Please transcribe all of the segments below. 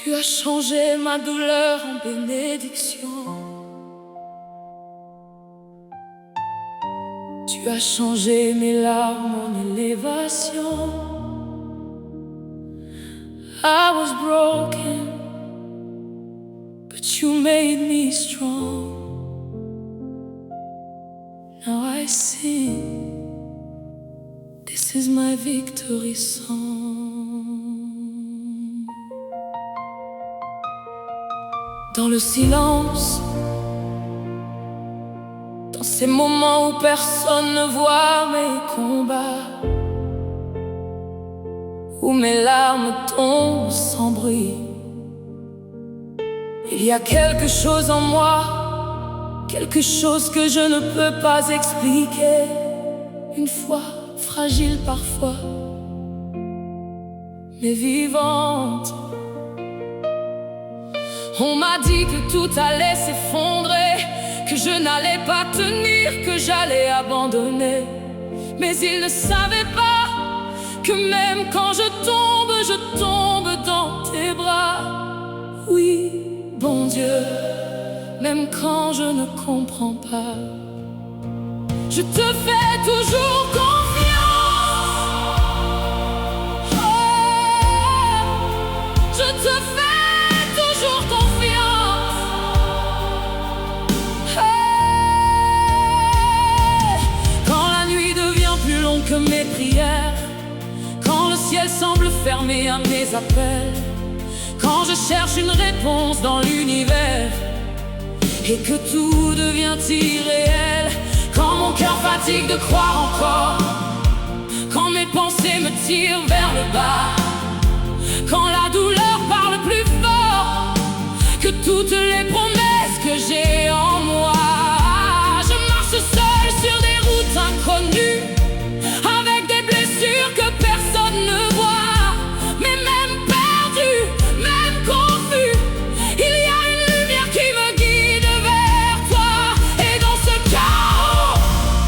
Tu as changé ma douleur en bénédiction. Tu as changé mes larmes en élévation. I was broken, but you made me strong. Now I sing, this is my victory song. Dans le silence, dans ces moments où personne ne voit mes combats, où mes larmes tombent sans bruit, il y a quelque chose en moi, quelque chose que je ne peux pas expliquer. Une foi fragile parfois, mais vivante. On m'a dit que tout allait s'effondrer, que je n'allais pas tenir, que j'allais abandonner. Mais ils ne savaient pas que même quand je tombe dans tes bras. Oui, bon Dieu, même quand je ne comprends pas, je te fais toujours confiance. Oh, je te fais toujours confiance. Hey, quand la nuit devient plus longue que mes prières, quand le ciel semble fermé à mes appels, quand je cherche une réponse dans l'univers et que tout devient irréel, quand mon cœur fatigue de croire encore, quand mes pensées me tirent vers le bas, quand la douleur parle plus fort que toutes les promesses que j'ai en moi, je marche seul sur des routes inconnues, avec des blessures que personne ne voit. Mais même perdu, même confus, il y a une lumière qui me guide vers toi. Et dans ce chaos,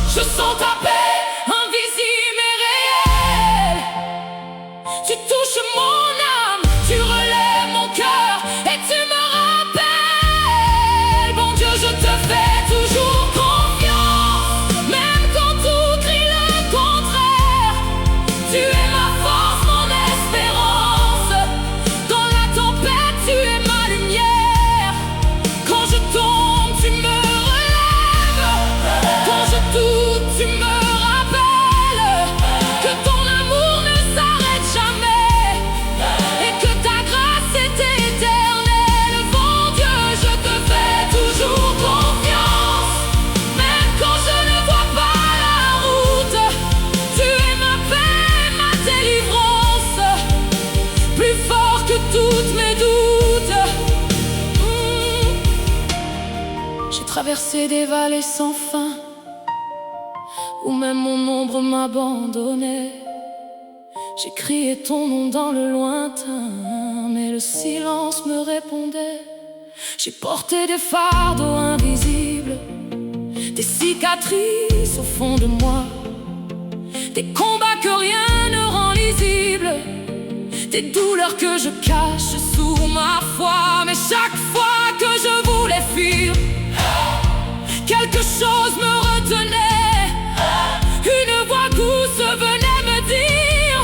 je sens ta paix, invisible et réelle. Tu touches mon âme, tu relèves mon cœur et tu me rappelles. Bon Dieu, je te fais toujours confiance, même quand tout crie le contraire. Tu es ma force, mon espérance. Dans la tempête, tu es ma lumière. Quand je tombe, tu me relèves. Quand je doute, tu me rappelles que ton amour ne s'arrête jamais et que ta grâce est éternelle. Bon Dieu, je te fais toujours confiance, même quand je ne vois pas la route. Tu es ma paix, ma délivrance, plus fort que toutes mes doutes. J'ai traversé des vallées sans fin, où même mon ombre m'abandonnait. J'ai crié ton nom dans le lointain, mais le silence me répondait. J'ai porté des fardeaux invisibles, des cicatrices au fond de moi, des combats que rien ne rend lisibles, des douleurs que je cache sous ma foi. Mais chaque fois que je voulais fuir, quelque chose me retenait. Une voix douce venait me dire: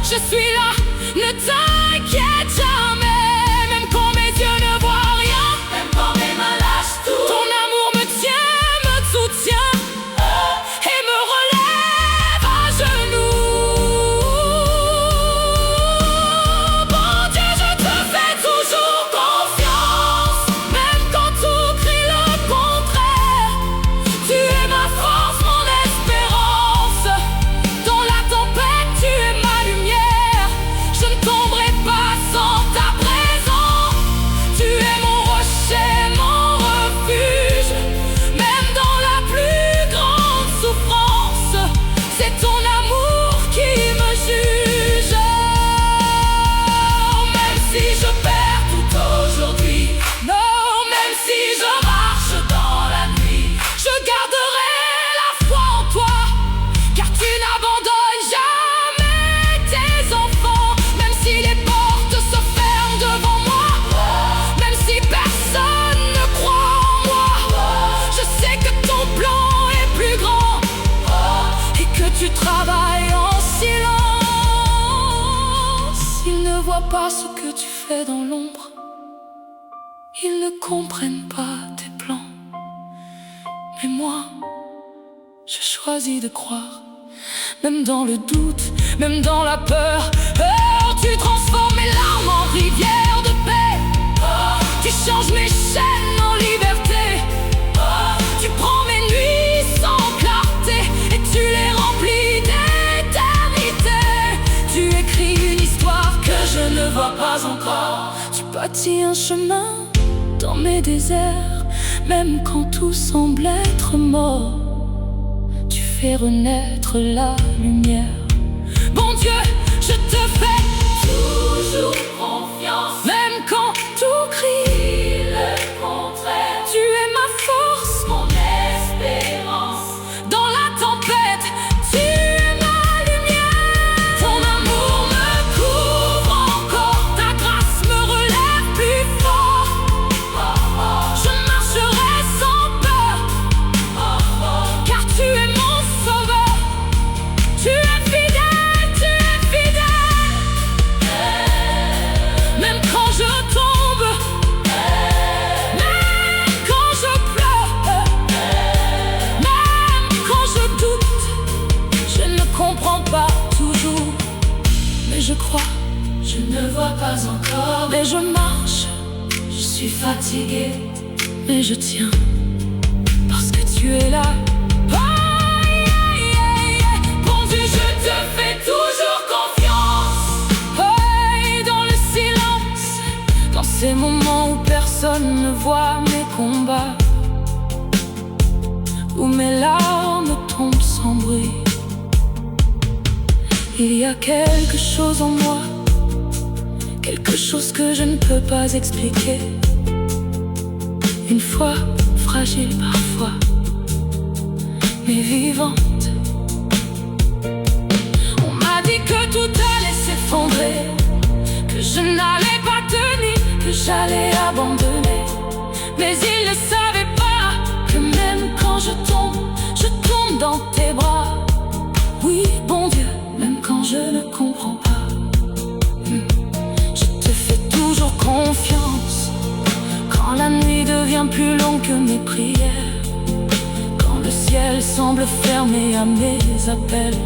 je suis là, ne t'inquiète jamais. Même quand mes yeux ne voient rien, même quand mes mains lâchent tout, ton amour me tient, me soutient et me relève à genoux. Bon Dieu, je te fais toujours confiance, même quand tout crie le contraire. Tu es ma force, vois pas ce que tu fais dans l'ombre. Ils ne comprennent pas tes plans. Mais moi, je choisis de croire. Même dans le doute, même dans la peur. Oh, tu transformes mes larmes en rivière de paix. Tu changes mes chaînes en liberté. Tu prends mes nuits sans clarté et tu les remplis d'éternité. Tu écris une histoire que je ne vois pas encore. Tu bâtis un chemin dans mes déserts, même quand tout semble être mort. Tu fais renaître la lumière. Bon Dieu, je te fais toujours confiance, même quand tout crie le contraire. Tu es ma force, mon espérance. Dans la tempête, tu es ma lumière. Ton amour me couvre encore, ta grâce me relève plus fort. Je marcherai sans peur, car tu es mon sauveur. Tu es fidèle, même quand je tombe, même quand je pleure, même quand je doute. Je ne comprends pas toujours, mais je crois. Je ne vois pas encore, mais je marche. Je suis fatigué, mais je tiens, parce que tu es là. Bon Dieu, je te fais toujours confiance. Et dans le silence, dans ces moments où personne ne voit mes combats, où mes larmes tombent sans bruit, il y a quelque chose en moi, quelque chose que je ne peux pas expliquer. Une foi fragile parfois, mais vivante. On m'a dit que tout allait s'effondrer, que je n'allais pas tenir, que j'allais abandonner. Mais ils ne savaient pas que même quand je tombe dans tes bras. Oui, bon Dieu, même quand je ne comprends pas, je te fais toujours confiance. Quand la nuit devient plus longue que mes prières, quand le ciel semble fermé à mes appels,